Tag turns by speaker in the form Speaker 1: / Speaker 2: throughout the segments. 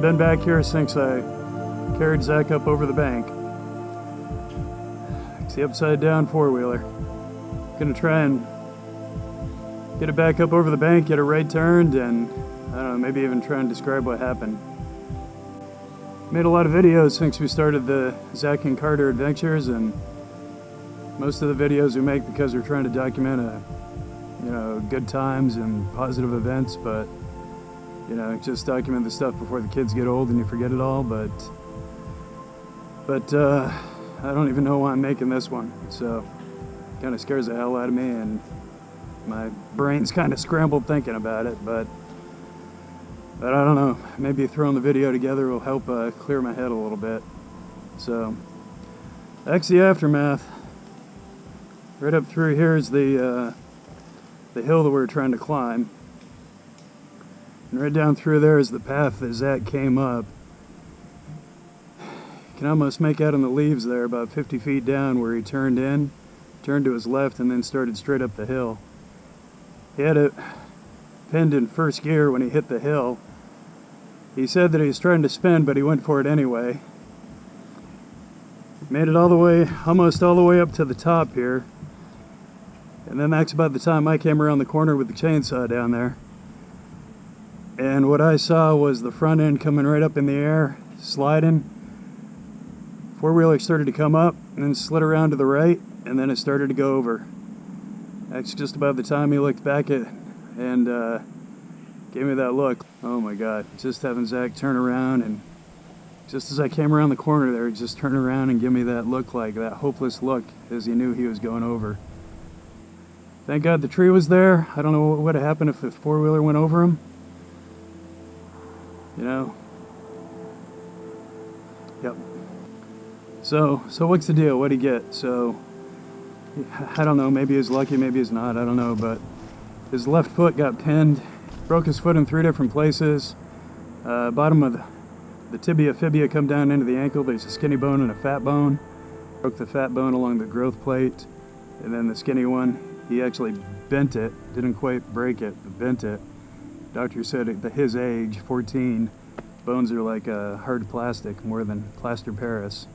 Speaker 1: been back here since I carried Zach up over the bank. It's the upside down four-wheeler. Gonna try and get it back up over the bank, get it right turned, and I don't know, maybe even try and describe what happened. Made a lot of videos since we started the Zach and Carter adventures, and most of the videos we make because we're trying to document good times and positive events, but just document the stuff before the kids get old and you forget it all. But I don't even know why I'm making this one, so it kind of scares the hell out of me, and my brain's kind of scrambled thinking about it. But I don't know, maybe throwing the video together will help clear my head a little bit. So Exci Aftermath. Right up through here is the hill that we're trying to climb, and right down through there is the path that Zach came up. You can almost make out in the leaves there, about 50 feet down, where he turned to his left, and then started straight up the hill. He had it pinned in first gear when he hit the hill. He said that he was trying to spin, but he went for it anyway. Made it almost all the way up to the top here. And then that's about the time I came around the corner with the chainsaw down there. And what I saw was the front end coming right up in the air, sliding. Four-wheeler started to come up and then slid around to the right, and then it started to go over. That's just about the time he looked back at and gave me that look. Oh my God, just having Zach turn around, and just as I came around the corner there, he just turned around and give me that look, like that hopeless look, as he knew he was going over. Thank God the tree was there. I don't know what would have happened if the four-wheeler went over him. Yep. So what's the deal? What'd he get? So, I don't know, maybe he's lucky, maybe he's not, I don't know, but his left foot got pinned, broke his foot in 3 different places. Bottom of the tibia, fibia come down into the ankle. There's a skinny bone and a fat bone. Broke the fat bone along the growth plate, and then the skinny one, he actually bent it, didn't quite break it, but bent it. Doctor said at his age, 14, bones are like hard plastic, more than plaster Paris.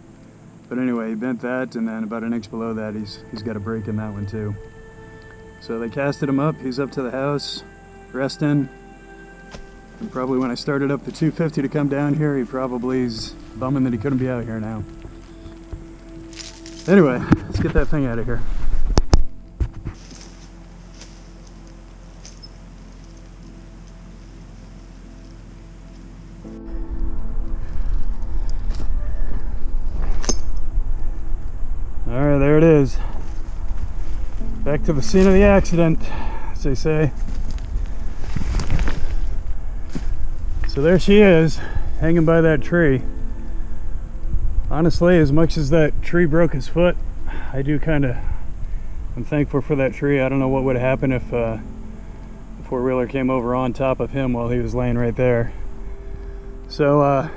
Speaker 1: But anyway, he bent that, and then about an inch below that, he's got a break in that one too. So they casted him up. He's up to the house, resting. And probably when I started up the 250 to come down here, he probably is bumming that he couldn't be out here now. Anyway, let's get that thing out of here. Alright, there it is. Back to the scene of the accident, as they say. So there she is, hanging by that tree. Honestly, as much as that tree broke his foot, I'm thankful for that tree. I don't know what would have happened if the four-wheeler came over on top of him while he was laying right there. So,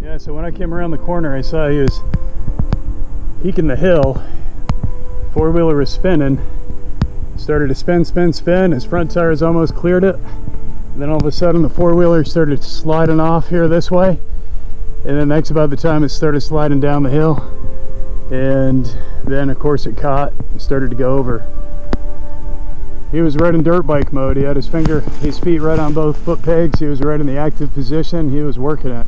Speaker 1: yeah, so when I came around the corner, I saw he was peaking the hill. Four-wheeler was spinning. Started to spin. His front tires almost cleared it. And then all of a sudden the four-wheeler started sliding off here this way. And then that's about the time it started sliding down the hill. And then of course it caught and started to go over. He was right in dirt bike mode. He had his feet right on both foot pegs. He was right in the active position. He was working it.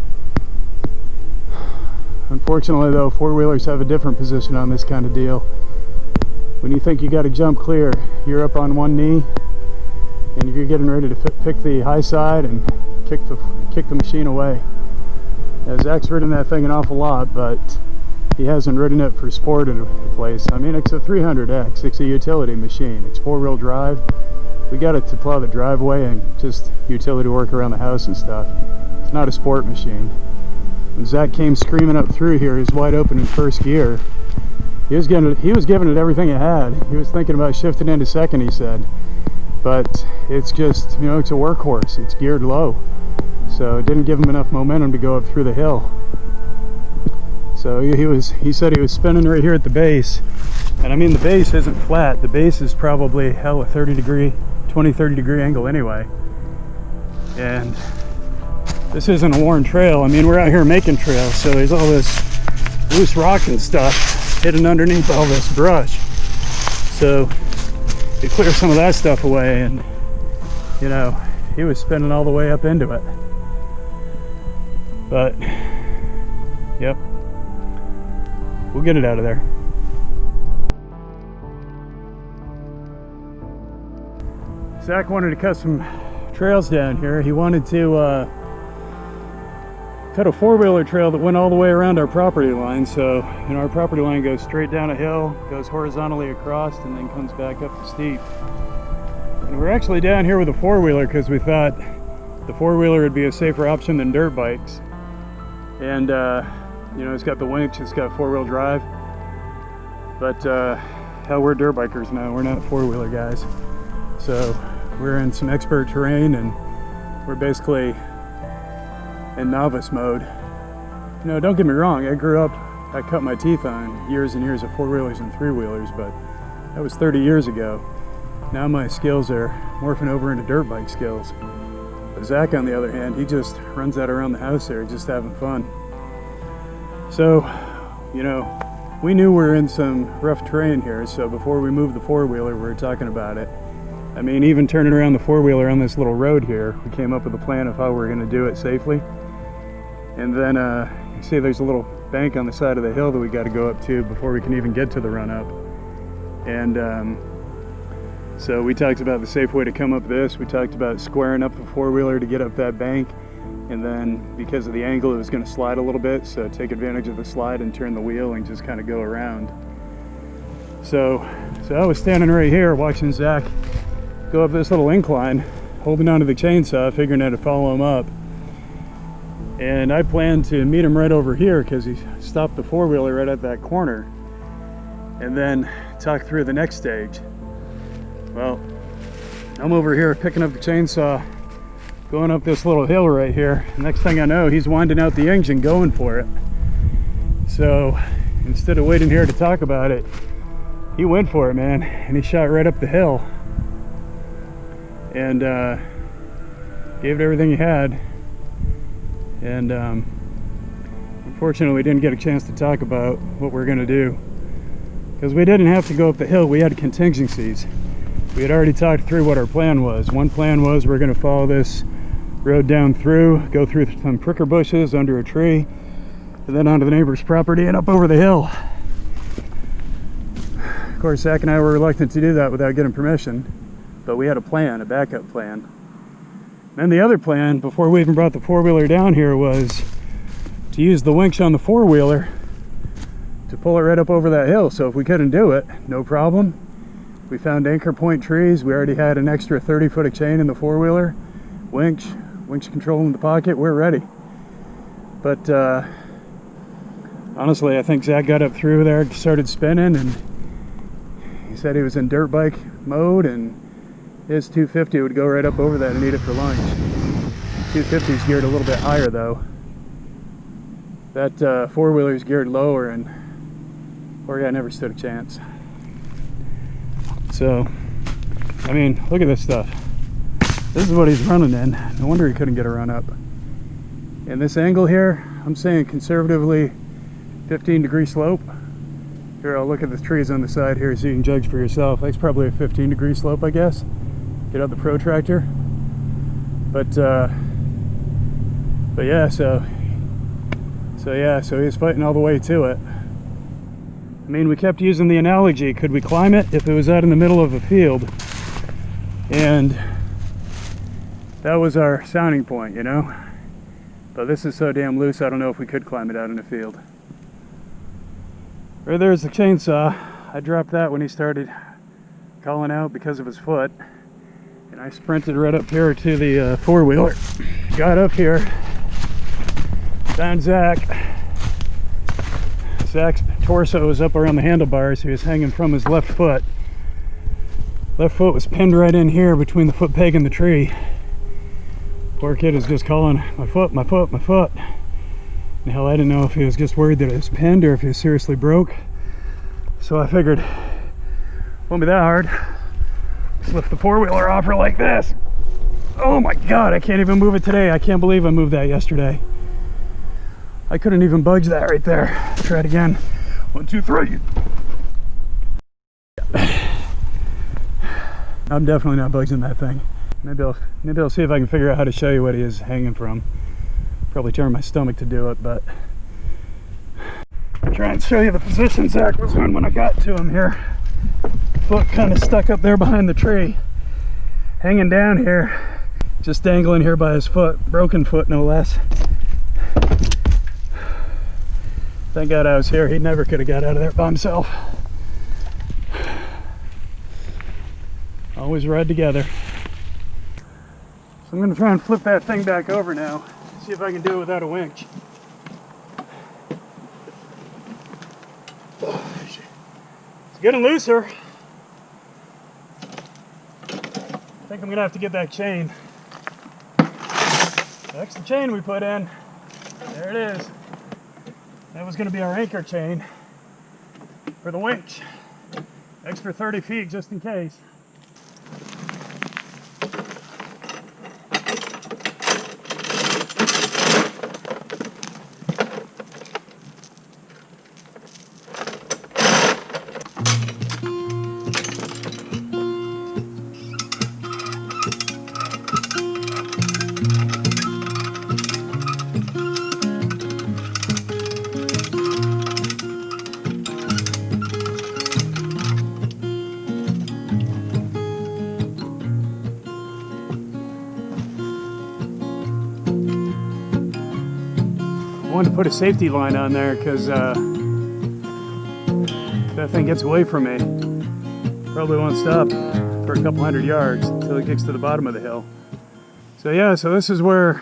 Speaker 1: Unfortunately though, four-wheelers have a different position on this kind of deal. When you think you got to jump clear, you're up on one knee and you're getting ready to pick the high side and kick the machine away. Zach's ridden that thing an awful lot, but he hasn't ridden it for sport in a place. I mean, it's a 300X, it's a utility machine. It's four-wheel drive. We got it to plow the driveway and just utility work around the house and stuff. It's not a sport machine. When Zach came screaming up through here, he's wide open in first gear. He was giving it everything it had. He was thinking about shifting into second, he said. But it's just, it's a workhorse. It's geared low. So it didn't give him enough momentum to go up through the hill. So he said he was spinning right here at the base. And I mean, the base isn't flat. The base is probably, hell, a 20-30 degree angle anyway. And this isn't a worn trail. I mean, we're out here making trails, so there's all this loose rock and stuff hidden underneath all this brush. So you clear some of that stuff away, and you know, he was spinning all the way up into it. But yep, we'll get it out of there. Zach wanted to cut some trails down here. He wanted to cut a four-wheeler trail that went all the way around our property line. So, you know, our property line goes straight down a hill, goes horizontally across, and then comes back up the steep. And we're actually down here with a four-wheeler because we thought the four-wheeler would be a safer option than dirt bikes. And you know, it's got the winch, it's got four-wheel drive. But hell, we're dirt bikers now, we're not four-wheeler guys. So we're in some expert terrain, and we're basically in novice mode. You know, don't get me wrong, I cut my teeth on years and years of four-wheelers and three-wheelers, but that was 30 years ago. Now my skills are morphing over into dirt bike skills. But Zach, on the other hand, he just runs that around the house there, just having fun. So, you know, we knew we were in some rough terrain here, so before we moved the four-wheeler, we were talking about it. I mean, even turning around the four-wheeler on this little road here, we came up with a plan of how we're going to do it safely. And then, you see there's a little bank on the side of the hill that we got to go up to before we can even get to the run-up. And so we talked about the safe way to come up this. We talked about squaring up the four-wheeler to get up that bank. And then, because of the angle, it was going to slide a little bit, so take advantage of the slide and turn the wheel and just kind of go around. So I was standing right here watching Zach go up this little incline, holding onto the chainsaw, figuring how to follow him up. And I planned to meet him right over here because he stopped the four-wheeler right at that corner, and then talk through the next stage. Well, I'm over here picking up the chainsaw, going up this little hill right here. Next thing I know, he's winding out the engine, going for it. So instead of waiting here to talk about it, he went for it, man, and he shot right up the hill and gave it everything he had. And unfortunately, we didn't get a chance to talk about what we're going to do, because we didn't have to go up the hill. We had contingencies. We had already talked through what our plan was. One plan was we're going to follow this road down through, go through some pricker bushes under a tree, and then onto the neighbor's property and up over the hill. Of course, Zach and I were reluctant to do that without getting permission, but we had a plan, a backup plan. Then the other plan, before we even brought the four-wheeler down here, was to use the winch on the four-wheeler to pull it right up over that hill. So if we couldn't do it, no problem. We found anchor point trees. We already had an extra 30-foot of chain in the four-wheeler. Winch control in the pocket, we're ready. But honestly, I think Zach got up through there, started spinning, and he said he was in dirt bike mode, and his 250 would go right up over that and eat it for lunch. 250 is geared a little bit higher though. That four-wheeler is geared lower, and poor guy never stood a chance. So, I mean, look at this stuff. This is what he's running in. No wonder he couldn't get a run up. And this angle here, I'm saying conservatively 15-degree slope. Here, I'll look at the trees on the side here so you can judge for yourself. That's probably a 15-degree slope, I guess. Get out the protractor. But yeah, so he was fighting all the way to it. I mean, we kept using the analogy, could we climb it if it was out in the middle of a field? And that was our sounding point, you know? But this is so damn loose, I don't know if we could climb it out in a field. Right there's the chainsaw. I dropped that when he started calling out because of his foot. And I sprinted right up here to the four-wheeler. Got up here, found Zach. Zach's torso was up around the handlebars. He was hanging from his left foot. Left foot was pinned right in here between the foot peg and the tree. Poor kid was just calling, my foot, my foot, my foot. And hell, I didn't know if he was just worried that it was pinned or if he was seriously broke. So I figured, won't be that hard. Just lift the four-wheeler off her like this. Oh my God, I can't even move it today. I can't believe I moved that yesterday. I couldn't even budge that right there. Try it again. 1, 2, 3. I'm definitely not budging that thing. Maybe I'll see if I can figure out how to show you what he is hanging from. Probably turn my stomach to do it, but I'll try and show you the position Zach was in when I got to him here. Foot kind of stuck up there behind the tree, hanging down here, just dangling here by his foot, broken foot no less. Thank God I was here. He never could have got out of there by himself. Always ride together. So I'm going to try and flip that thing back over now. See if I can do it without a winch. It's getting looser. I think I'm going to have to get that chain. That's the chain we put in. There it is. That was going to be our anchor chain for the winch. Extra 30 feet just in case. I wanted to put a safety line on there because that thing gets away from me. Probably won't stop for a couple hundred yards until it gets to the bottom of the hill. So yeah, so this is where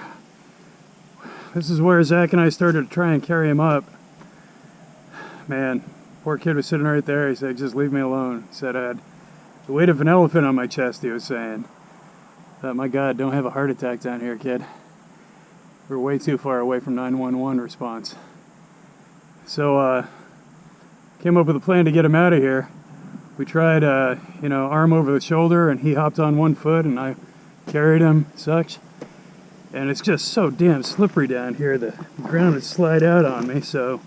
Speaker 1: Zach and I started to try and carry him up. Man, poor kid was sitting right there. He said, "Just leave me alone." He said I had the weight of an elephant on my chest, he was saying. I thought, my God, don't have a heart attack down here, kid. We're way too far away from 911 response. So came up with a plan to get him out of here. We tried arm over the shoulder, and he hopped on one foot and I carried him, such. And it's just so damn slippery down here, the ground would slide out on me. So,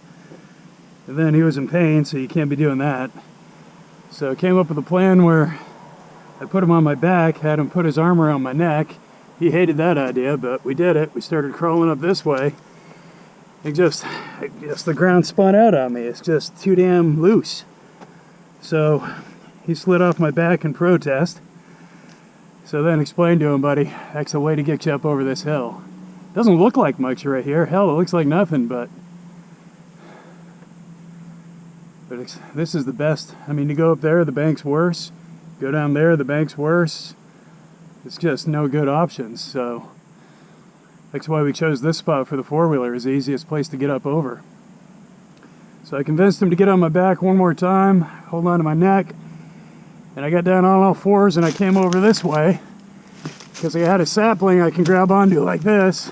Speaker 1: and then he was in pain, so you can't be doing that. So I came up with a plan where I put him on my back, had him put his arm around my neck. He hated that idea, but we did it. We started crawling up this way. It just the ground spun out on me. It's just too damn loose. So he slid off my back in protest. So then explained to him, buddy, that's the way to get you up over this hill. Doesn't look like much right here. Hell, it looks like nothing, but this is the best. I mean, to go up there, the bank's worse. Go down there, the bank's worse. It's just no good options, so that's why we chose this spot for the four-wheeler as the easiest place to get up over. So I convinced him to get on my back one more time, hold on to my neck, and I got down on all fours and I came over this way because I had a sapling I can grab onto like this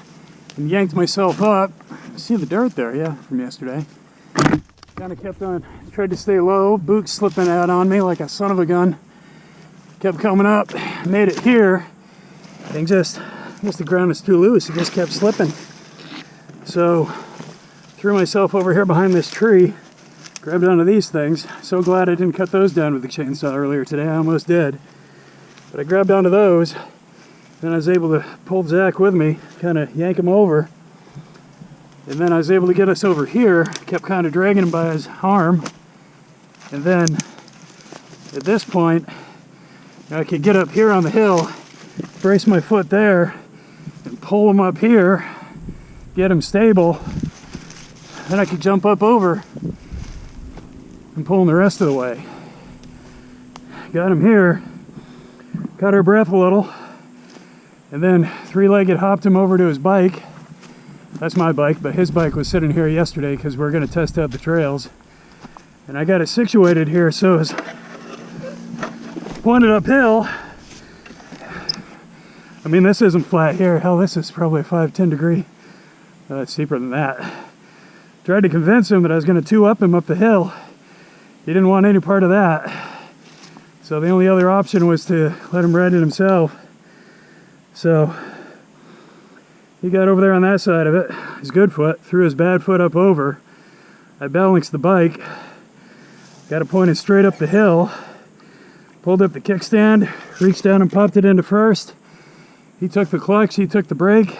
Speaker 1: and yanked myself up. See the dirt there, yeah, from yesterday. Kind of kept on, tried to stay low, boots slipping out on me like a son of a gun. Kept coming up, made it here, and just the ground is too loose. It just kept slipping. So threw myself over here behind this tree, grabbed onto these things. So glad I didn't cut those down with the chainsaw earlier today. I almost did. But I grabbed onto those, then I was able to pull Zach with me, kind of yank him over. And then I was able to get us over here, kept kind of dragging him by his arm. And then at this point, I could get up here on the hill, brace my foot there, and pull him up here, get him stable. Then I could jump up over and pull him the rest of the way. Got him here, got our breath a little, and then three-legged hopped him over to his bike. That's my bike, but his bike was sitting here yesterday because we're going to test out the trails. And I got it situated here so it's pointed uphill. I mean, this isn't flat here. Hell, this is probably a 5-10 degree. It's steeper than that. Tried to convince him that I was going to two-up him up the hill. He didn't want any part of that. So the only other option was to let him ride it himself. So he got over there on that side of it, his good foot, threw his bad foot up over. I balanced the bike, got it pointed straight up the hill, pulled up the kickstand, reached down and popped it into first. He took the clutch, he took the brake,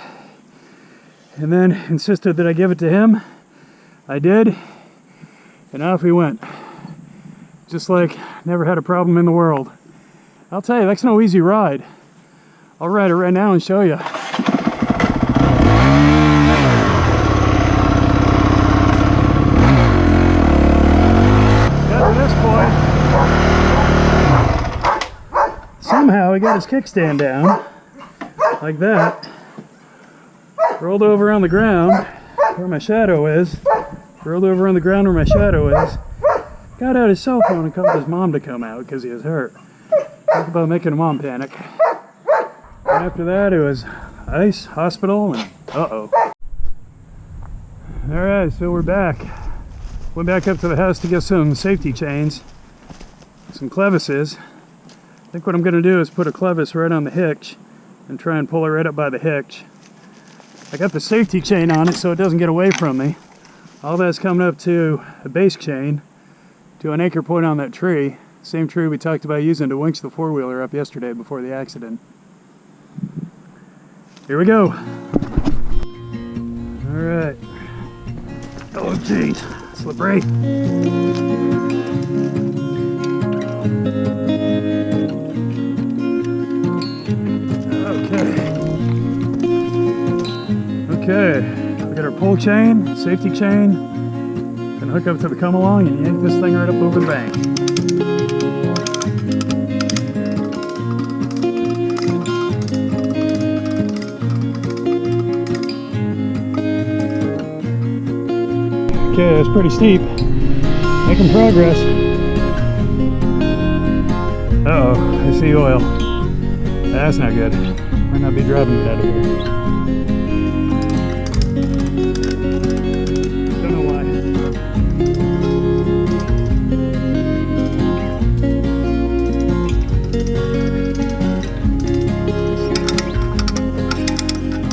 Speaker 1: and then insisted that I give it to him. I did, and off we went. Just like never had a problem in the world. I'll tell you, that's no easy ride. I'll ride it right now and show you. Got to this point. Somehow he got his kickstand down, like that. Rolled over on the ground where my shadow is. Rolled over on the ground where my shadow is. Got out his cell phone and called his mom to come out because he was hurt. Talk about making a mom panic. And after that it was ice, hospital, and uh-oh. Alright, so we're back. Went back up to the house to get some safety chains, some clevises. I think what I'm going to do is put a clevis right on the hitch and try and pull it right up by the hitch. I got the safety chain on it so it doesn't get away from me. All that's coming up to a base chain to an anchor point on that tree. Same tree we talked about using to winch the four-wheeler up yesterday before the accident. Here we go. Alright. Oh jeez, slippery. Okay, we got our pull chain, safety chain, and hook up to the come along and yank this thing right up over the bank. Okay, that's pretty steep. Making progress. Uh-oh, I see oil. That's not good. Might not be driving it out of here. Don't know why.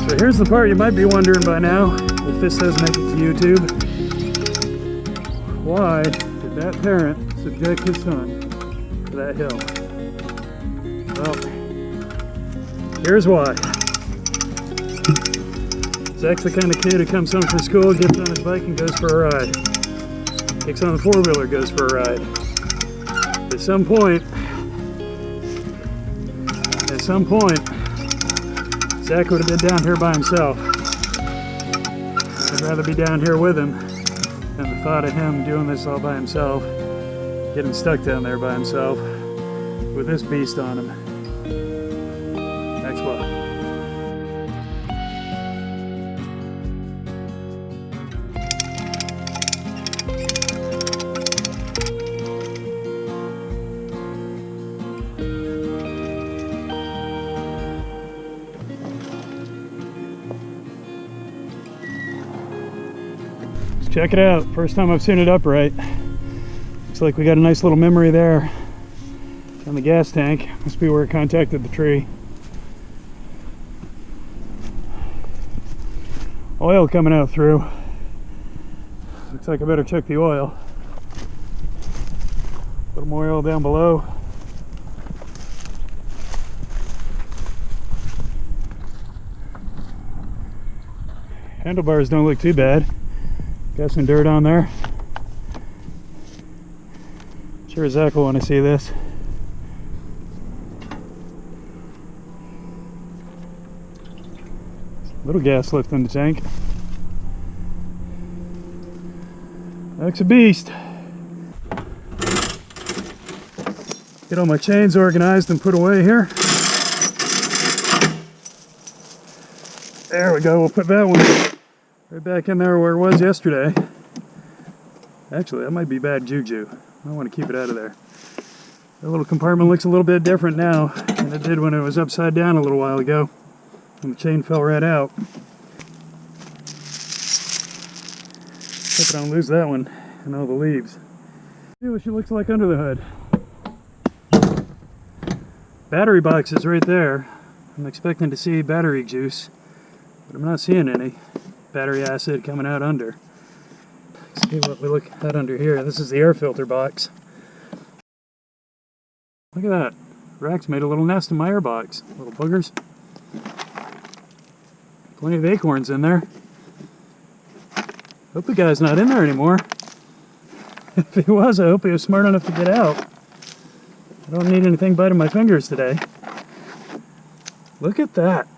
Speaker 1: So here's the part you might be wondering by now, if this does make it to YouTube. Why did that parent subject his son to that hill? Well, here's why. Zach's the kind of kid who comes home from school, gets on his bike and goes for a ride. Takes on the four-wheeler, goes for a ride. At some point, Zach would have been down here by himself. I'd rather be down here with him than the thought of him doing this all by himself, getting stuck down there by himself with this beast on him. Next one. Check it out, first time I've seen it upright. Looks like we got a nice little memory there on the gas tank. Must be where it contacted the tree. Oil coming out through. Looks like I better check the oil. A little more oil down below. Handlebars don't look too bad. Got some dirt on there. Sure Zach will want to see this. Little gas left in the tank. That's a beast. Get all my chains organized and put away here. There we go, we'll put that one right back in there where it was yesterday. Actually, that might be bad juju. I want to keep it out of there. The little compartment looks a little bit different now than it did when it was upside down a little while ago. And the chain fell right out. Hope I don't lose that one and all the leaves. See what she looks like under the hood. Battery box is right there. I'm expecting to see battery juice, but I'm not seeing any battery acid coming out under. Let's see what we look at under here. This is the air filter box. Look at that. Rax made a little nest in my air box. Little boogers. Plenty of acorns in there. Hope the guy's not in there anymore. If he was, I hope he was smart enough to get out. I don't need anything biting my fingers today. Look at that.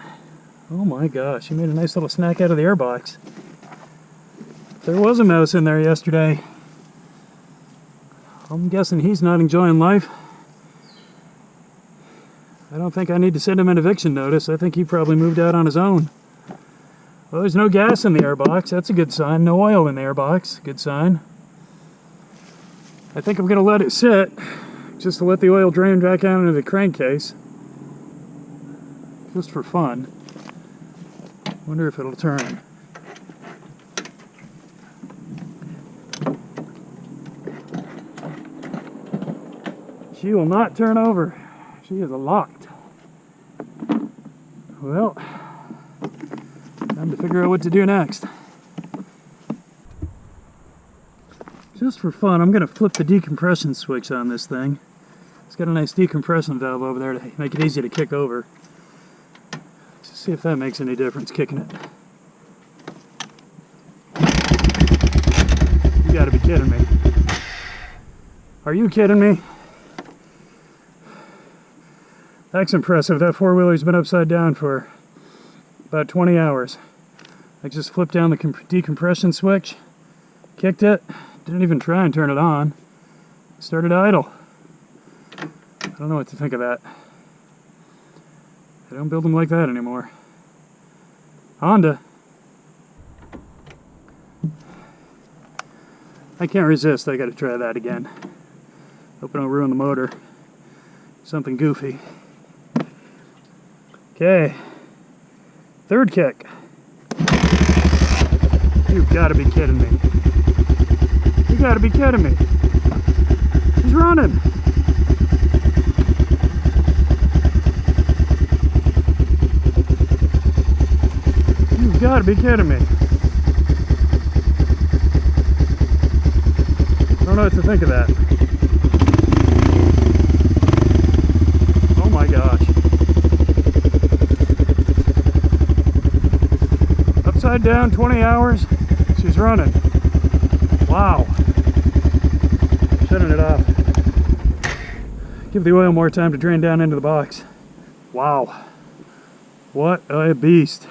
Speaker 1: Oh my gosh, he made a nice little snack out of the air box. There was a mouse in there yesterday. I'm guessing he's not enjoying life. I don't think I need to send him an eviction notice. I think he probably moved out on his own. Well, there's no gas in the air box. That's a good sign. No oil in the air box. Good sign. I think I'm going to let it sit just to let the oil drain back out into the crankcase. Just for fun. Wonder if it'll turn. She will not turn over. She is locked. Well, time to figure out what to do next. Just for fun, I'm going to flip the decompression switch on this thing. It's got a nice decompression valve over there to make it easy to kick over. Let's see if that makes any difference kicking it. You gotta be kidding me. Are you kidding me? That's impressive. That four-wheeler's been upside down for about 20 hours. I just flipped down the decompression switch, kicked it, didn't even try and turn it on, started idle. I don't know what to think of that. They don't build them like that anymore. Honda. I can't resist. I gotta try that again. Hope I don't ruin the motor. Something goofy. Okay. Third kick. You've got to be kidding me. You got to be kidding me. He's running. You've got to be kidding me. I don't know what to think of that. Oh my gosh. Upside down, 20 hours, she's running. Wow. Shutting it off. Give the oil more time to drain down into the box. Wow. What a beast.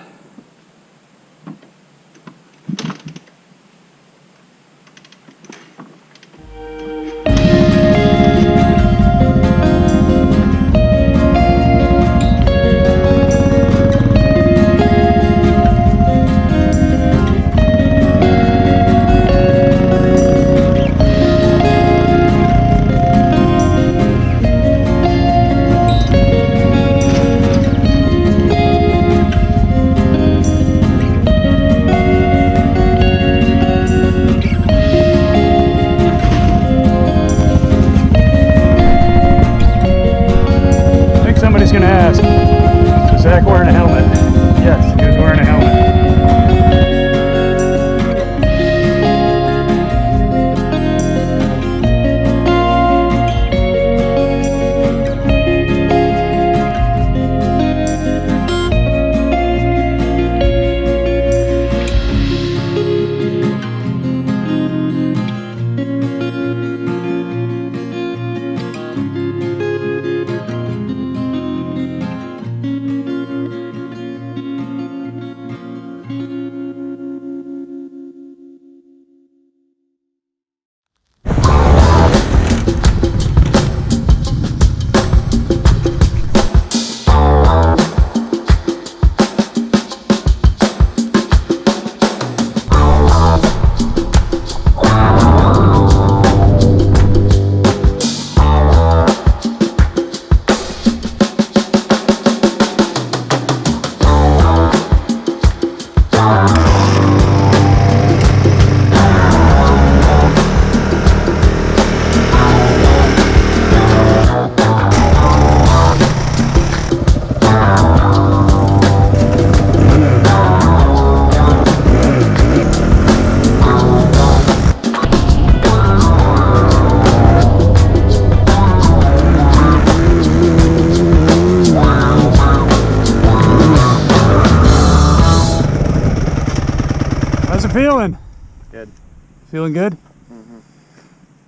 Speaker 1: Feeling good?
Speaker 2: Mm-hmm.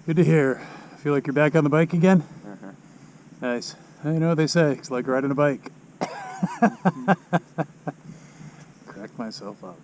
Speaker 1: Good to hear. Feel like you're back on the bike again?
Speaker 2: Uh-huh.
Speaker 1: Nice. I know what they say. It's like riding a bike. Crack myself up.